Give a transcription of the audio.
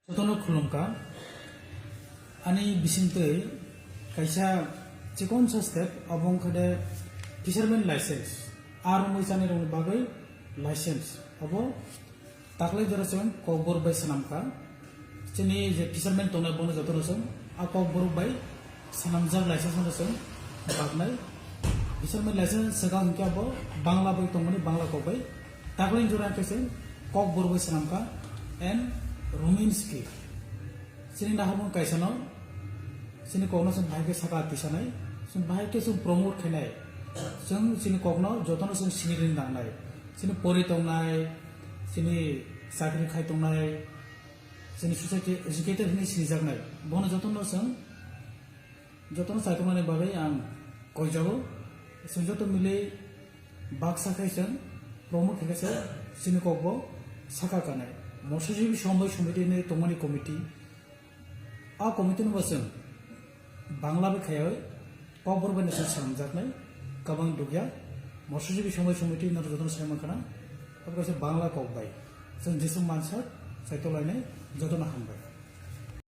Sotono khulumka ani bisingtei kaisa chikon sa step abong khade fisherman license ar moisani rong bagai license abo taklai dorasem kobor bai sanamka chini je fisherman tona bono jotorosem a kobor bai sanamjak license dorasem bagnai fisherman license saga hingka bo bangla bai tongmani bangla ko bai taklai jora kese kobor bai sanamka and Ruminski sini nahamon kaisano sini kogno sun bhai ke saka tisanai sun bhai ke sun promote khenai sun sini kogno jotono sun sini rin dangnai sini pori tongnai sini sakri khai tongnai sini society educated ni sini jagnai bono jotono saitongani bagai ang koijago sun joto mile bak sakai sun promote khese sini kogbo saka kanai মৎস্যজীবী সমবায় সমিতি নে তংমানি committee আ committee নবসং Bangla বেখায় কবর বানে সামজাকনাই কাবাং দুগিয়া মৎস্যজীবী সমবায় সমিতি ন যতন সাইমাখানা অবকাশে বাংলা কববাই जों जेसुं मानसा साइतलायनाय जतन हामबाय।